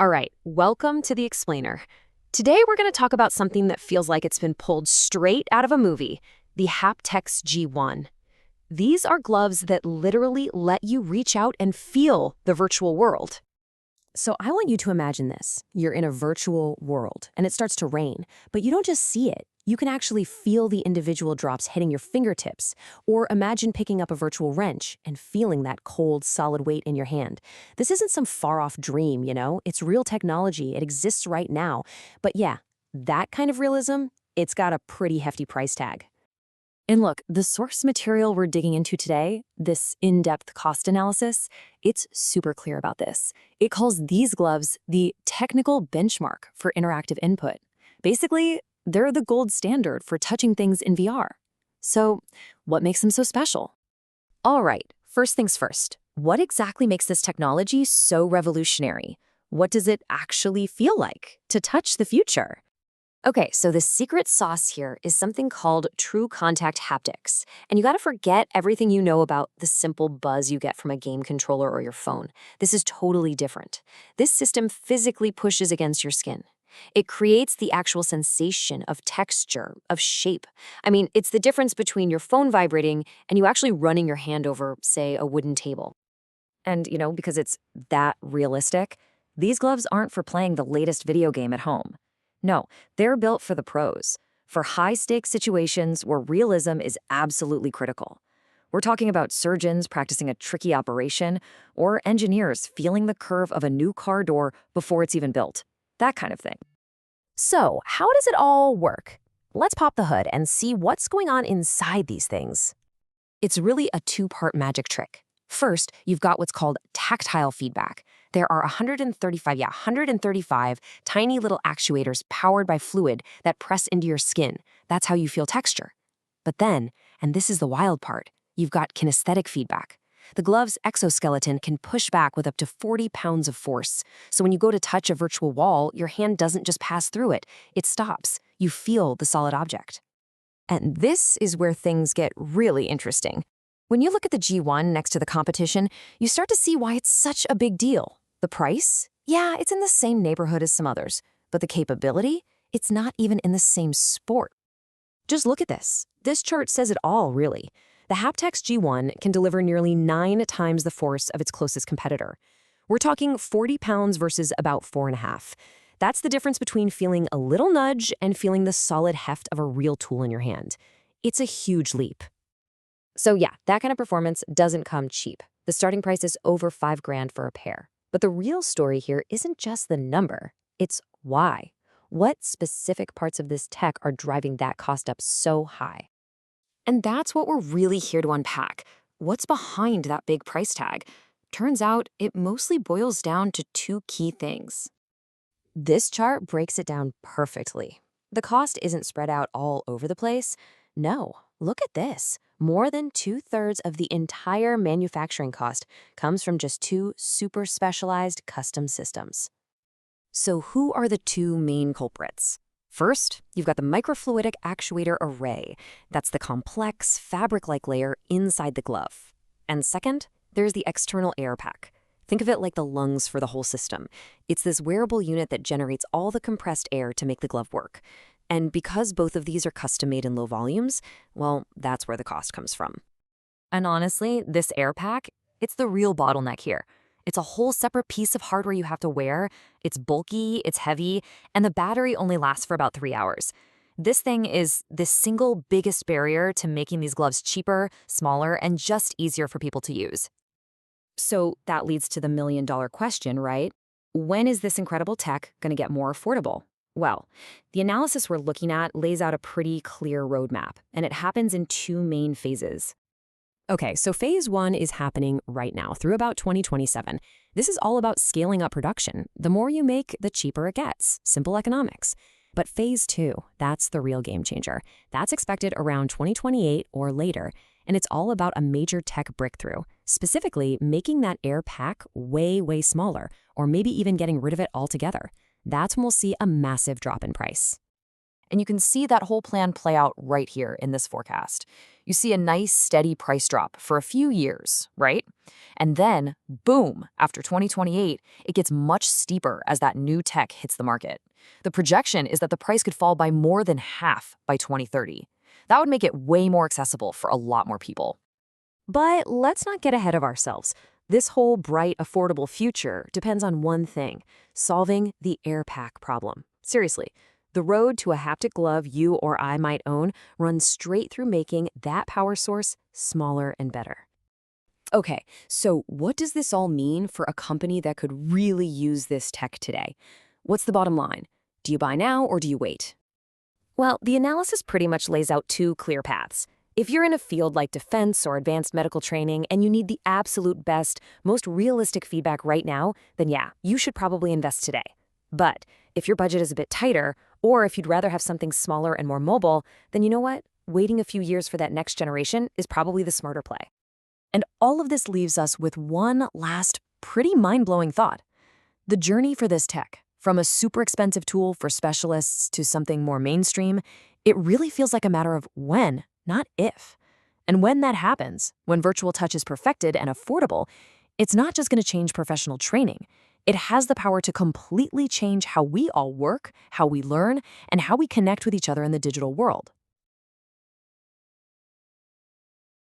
All right, welcome to the Explainer. Today we're going to talk about something that feels like it's been pulled straight out of a movie, the HaptX G1. These are gloves that literally let you reach out and feel the virtual world. So I want you to imagine this. You're in a virtual world, and it starts to rain, but you don't just see it. You can actually feel the individual drops hitting your fingertips, or imagine picking up a virtual wrench and feeling that cold, solid weight in your hand. This isn't some far-off dream, you know? It's real technology. It exists right now. But yeah, that kind of realism, it's got a pretty hefty price tag. And look, the source material we're digging into today, this in-depth cost analysis, it's super clear about this. It calls these gloves the technical benchmark for interactive input. Basically, they're the gold standard for touching things in VR. So, what makes them so special? All right, first things first. What exactly makes this technology so revolutionary? What does it actually feel like to touch the future? Okay, so the secret sauce here is something called true contact haptics. And you gotta forget everything you know about the simple buzz you get from a game controller or your phone. This is totally different. This system physically pushes against your skin. It creates the actual sensation of texture, of shape. I mean, it's the difference between your phone vibrating and you actually running your hand over, say, a wooden table. And, because it's that realistic, these gloves aren't for playing the latest video game at home. No, they're built for the pros, for high-stakes situations where realism is absolutely critical. We're talking about surgeons practicing a tricky operation or engineers feeling the curve of a new car door before it's even built. That kind of thing. So, how does it all work? Let's pop the hood and see what's going on inside these things. It's really a two-part magic trick. First, you've got what's called tactile feedback. There are 135 tiny little actuators powered by fluid that press into your skin. That's how you feel texture. But then, and this is the wild part, you've got kinesthetic feedback. The glove's exoskeleton can push back with up to 40 pounds of force. So when you go to touch a virtual wall, your hand doesn't just pass through it. It stops. You feel the solid object. And this is where things get really interesting. When you look at the G1 next to the competition, you start to see why it's such a big deal. The price? Yeah, it's in the same neighborhood as some others. But the capability? It's not even in the same sport. Just look at this. This chart says it all, really. The HaptX G1 can deliver nearly 9 times the force of its closest competitor. We're talking 40 pounds versus about 4.5. That's the difference between feeling a little nudge and feeling the solid heft of a real tool in your hand. It's a huge leap. So yeah, that kind of performance doesn't come cheap. The starting price is over $5,000 for a pair. But the real story here isn't just the number, it's why. What specific parts of this tech are driving that cost up so high? And that's what we're really here to unpack. What's behind that big price tag? Turns out it mostly boils down to two key things. This chart breaks it down perfectly. The cost isn't spread out all over the place. No, look at this. More than 2/3 of the entire manufacturing cost comes from just two super specialized custom systems. So who are the two main culprits? First, you've got the microfluidic actuator array. That's the complex, fabric-like layer inside the glove. And second, there's the external Airpack. Think of it like the lungs for the whole system. It's this wearable unit that generates all the compressed air to make the glove work. And because both of these are custom-made in low volumes, well, that's where the cost comes from. And honestly, this Airpack, it's the real bottleneck here. It's a whole separate piece of hardware you have to wear. It's bulky, it's heavy, and the battery only lasts for about 3 hours. This thing is the single biggest barrier to making these gloves cheaper, smaller, and just easier for people to use. So that leads to the million-dollar question, right? When is this incredible tech going to get more affordable? Well, the analysis we're looking at lays out a pretty clear roadmap, and it happens in two main phases. Okay, so phase 1 is happening right now through about 2027. This is all about scaling up production. The more you make, the cheaper it gets. Simple economics. But phase 2, that's the real game changer. That's expected around 2028 or later, and it's all about a major tech breakthrough, specifically making that Airpack way, way smaller, or maybe even getting rid of it altogether. That's when we'll see a massive drop in price. And you can see that whole plan play out right here in this forecast. You see a nice, steady price drop for a few years, right? And then, boom, after 2028, it gets much steeper as that new tech hits the market. The projection is that the price could fall by more than half by 2030. That would make it way more accessible for a lot more people. But let's not get ahead of ourselves. This whole bright, affordable future depends on one thing: solving the Airpack problem. Seriously, the road to a haptic glove you or I might own runs straight through making that power source smaller and better. Okay, so what does this all mean for a company that could really use this tech today? What's the bottom line? Do you buy now or do you wait? Well, the analysis pretty much lays out two clear paths. If you're in a field like defense or advanced medical training and you need the absolute best, most realistic feedback right now, then yeah, you should probably invest today. But if your budget is a bit tighter, or if you'd rather have something smaller and more mobile, then you know what? Waiting a few years for that next generation is probably the smarter play. And all of this leaves us with one last, pretty mind-blowing thought. The journey for this tech, from a super expensive tool for specialists to something more mainstream, it really feels like a matter of when, not if. And when that happens, when virtual touch is perfected and affordable, it's not just going to change professional training. It has the power to completely change how we all work, how we learn, and how we connect with each other in the digital world.